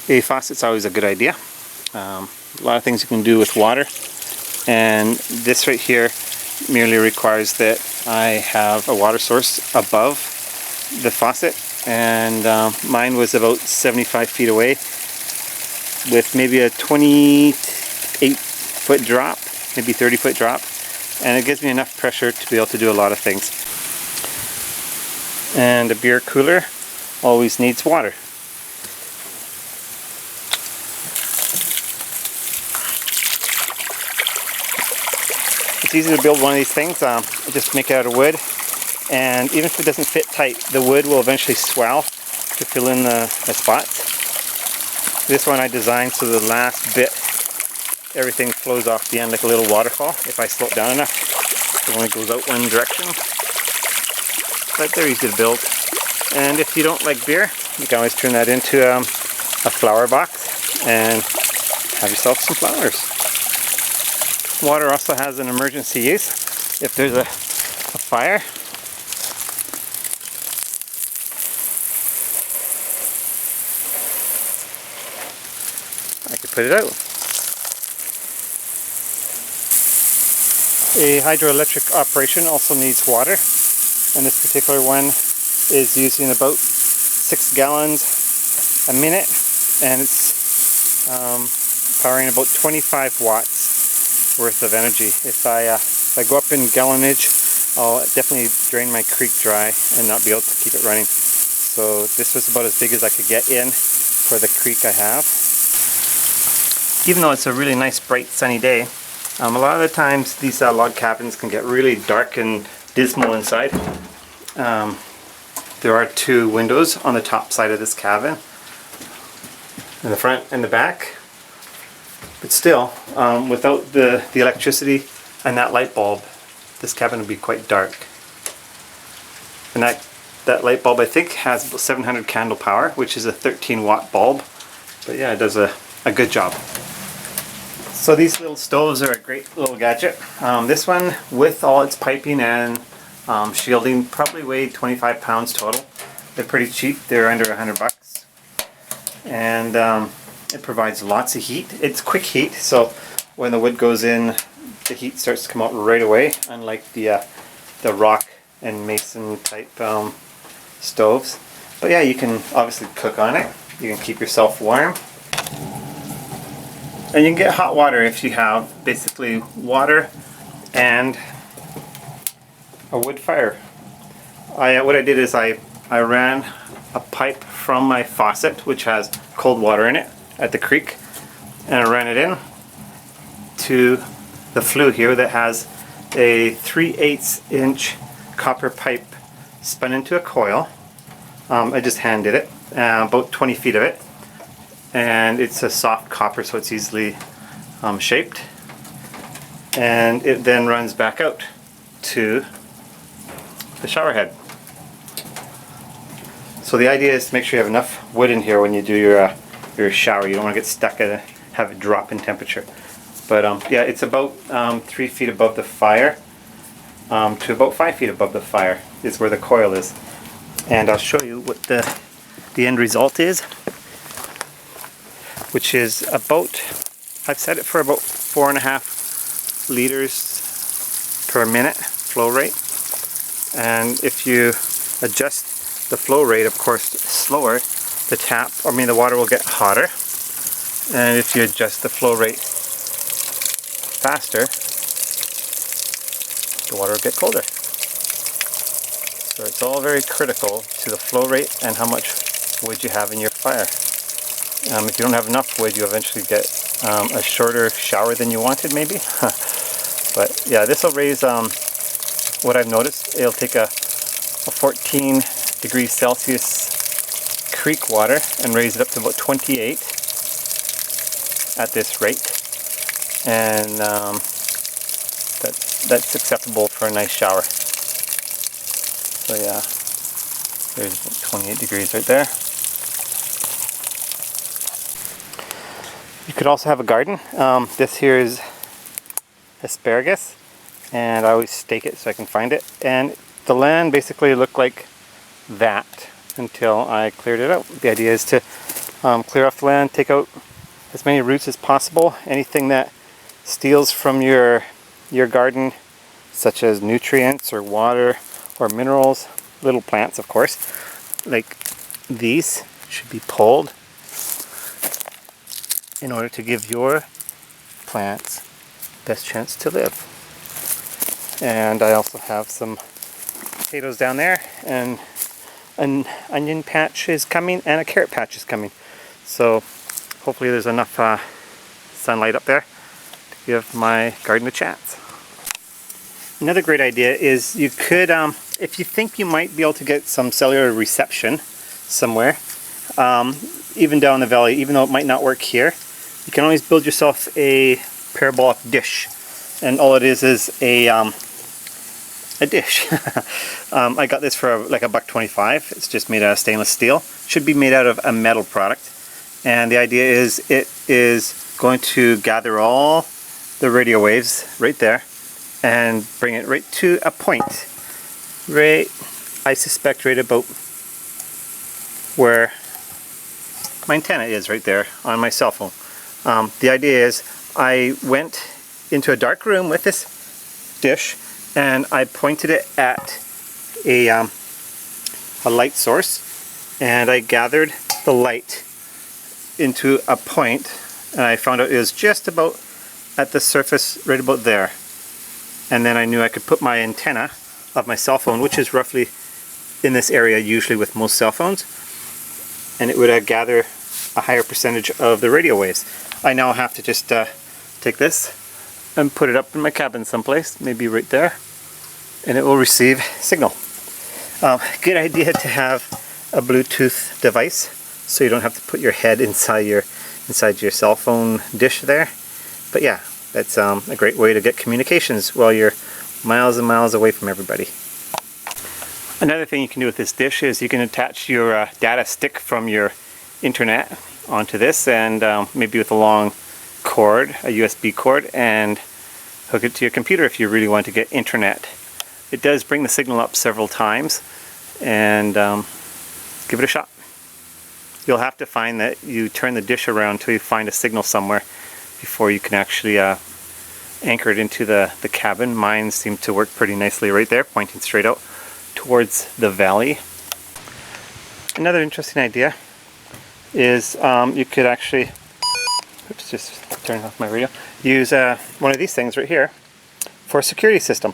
A faucet's always a good idea. A lot of things you can do with water, and this right here merely requires that I have a water source above the faucet, and mine was about 75 feet away with maybe a 28-foot drop, maybe 30-foot drop, and it gives me enough pressure to be able to do a lot of things. And a beer cooler always needs water. It's easy to build one of these things. Just make it out of wood, and even if it doesn't fit tight, the wood will eventually swell to fill in the spots. This one I designed so the last bit, everything flows off the end like a little waterfall if I slow it down enough. It only goes out one direction, but they're easy to build. And if you don't like beer, you can always turn that into a flower box and have yourself some flowers. Water also has an emergency use. If there's a fire, I could put it out. A hydroelectric operation also needs water, and this particular one is using about 6 gallons a minute, and it's powering about 25 watts worth of energy. If I go up in gallonage, I'll definitely drain my creek dry and not be able to keep it running. So this was about as big as I could get in for the creek I have. Even though it's a really nice bright sunny day, a lot of the times these log cabins can get really dark and dismal inside. There are 2 windows on the top side of this cabin, in the front and the back. But still, without the electricity and that light bulb, this cabin would be quite dark. And that light bulb I think has about 700 candle power, which is a 13-watt bulb. But yeah, it does a good job. So these little stoves are a great little gadget. This one, with all its piping and shielding, probably weighed 25 pounds total. They're pretty cheap. They're under $100. And it provides lots of heat. It's quick heat, so when the wood goes in, the heat starts to come out right away, unlike the rock and mason type stoves. But yeah, you can obviously cook on it. You can keep yourself warm. And you can get hot water if you have basically water and a wood fire. What I did is I ran a pipe from my faucet, which has cold water in it, at the creek, and I ran it in to the flue here that has a 3/8 inch copper pipe spun into a coil. I just hand did it, about 20 feet of it, and it's a soft copper, so it's easily shaped, and it then runs back out to the shower head. So the idea is to make sure you have enough wood in here when you do your shower. You don't want to get stuck and have it drop in temperature. But yeah, it's about 3 feet above the fire to about 5 feet above the fire is where the coil is. And I'll show you what the end result is, which is about, I've set it for about 4.5 liters per minute flow rate. And if you adjust the flow rate, of course, slower, the water will get hotter. And if you adjust the flow rate faster, the water will get colder. So it's all very critical to the flow rate and how much wood you have in your fire. If you don't have enough wood, you eventually get a shorter shower than you wanted, maybe. But yeah, this will raise, what I've noticed, it'll take a 14 degrees Celsius creek water and raise it up to about 28 at this rate, and that's acceptable for a nice shower. So yeah, there's 28 degrees right there. You could also have a garden. This here is asparagus, and I always stake it so I can find it, and the land basically looked like that until I cleared it out. The idea is to Clear off the land, take out as many roots as possible. Anything that steals from your garden, such as nutrients or water or minerals, little plants of course, like these should be pulled in order to give your plants best chance to live. And I also have some potatoes down there, and an onion patch is coming, and a carrot patch is coming. So hopefully there's enough sunlight up there to give my garden a chance. Another great idea is you could, if you think you might be able to get some cellular reception somewhere, even down the valley, even though it might not work here, you can always build yourself a parabolic dish. And all it is a dish. I got this for like $1.25. It's just made out of stainless steel. Should be made out of a metal product. And the idea is it is going to gather all the radio waves right there and bring it right to a point. Right, I suspect right about where my antenna is, right there on my cell phone. The idea is I went into a dark room with this dish and I pointed it at a light source, and I gathered the light into a point, and I found out it was just about at the surface right about there. And then I knew I could put my antenna of my cell phone, which is roughly in this area usually with most cell phones, and it would gather a higher percentage of the radio waves. I now have to just take this and put it up in my cabin someplace, maybe right there, and it will receive signal. Good idea to have a Bluetooth device so you don't have to put your head inside your cell phone dish there. But yeah, that's a great way to get communications while you're miles and miles away from everybody. Another thing you can do with this dish is you can attach your data stick from your internet onto this, and maybe with a long cord, a USB cord, and hook it to your computer if you really want to get internet. It does bring the signal up several times, and give it a shot. You'll have to find that you turn the dish around until you find a signal somewhere before you can actually anchor it into the cabin. Mine seem to work pretty nicely right there, pointing straight out towards the valley. Another interesting idea is you could actually, oops, just turn off my radio, use one of these things right here for a security system.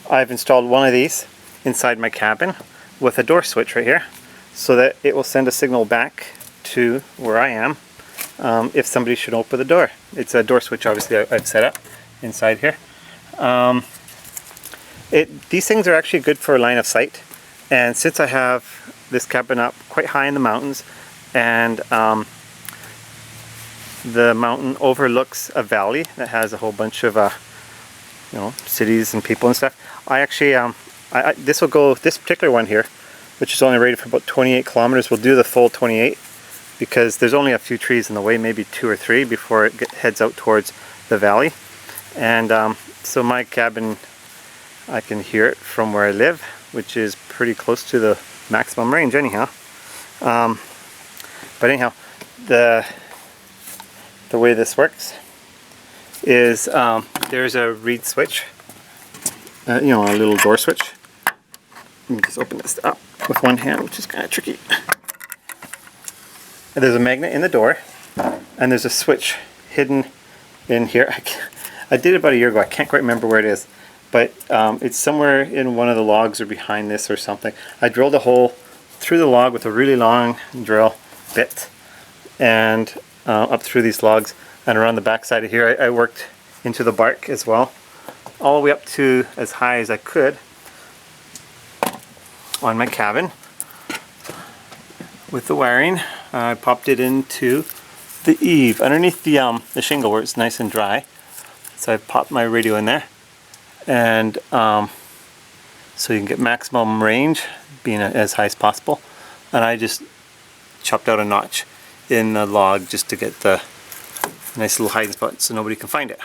I've installed one of these inside my cabin with a door switch right here, so that it will send a signal back to where I am if somebody should open the door. It's a door switch, obviously, I've set up inside here. These things are actually good for line of sight, and since I have this cabin up quite high in the mountains, and the mountain overlooks a valley that has a whole bunch of cities and people and stuff, I actually this particular one here, which is only rated for about 28 kilometers, will do the full 28 because there's only a few trees in the way, maybe 2 or 3 before it heads out towards the valley. And so my cabin, I can hear it from where I live, which is pretty close to the maximum range anyhow. But anyhow, the way this works is there's a reed switch, a little door switch. Let me just open this up with one hand, which is kind of tricky. And there's a magnet in the door, and there's a switch hidden in here. I did it about a year ago. I can't quite remember where it is, but it's somewhere in one of the logs or behind this or something. I drilled a hole through the log with a really long drill bit, and up through these logs and around the back side of here. I worked into the bark as well, all the way up to as high as I could on my cabin with the wiring. I popped it into the eave underneath the shingle where it's nice and dry. So I popped my radio in there, and so you can get maximum range, being as high as possible. And I just chopped out a notch in the log just to get the nice little hiding spot so nobody can find it.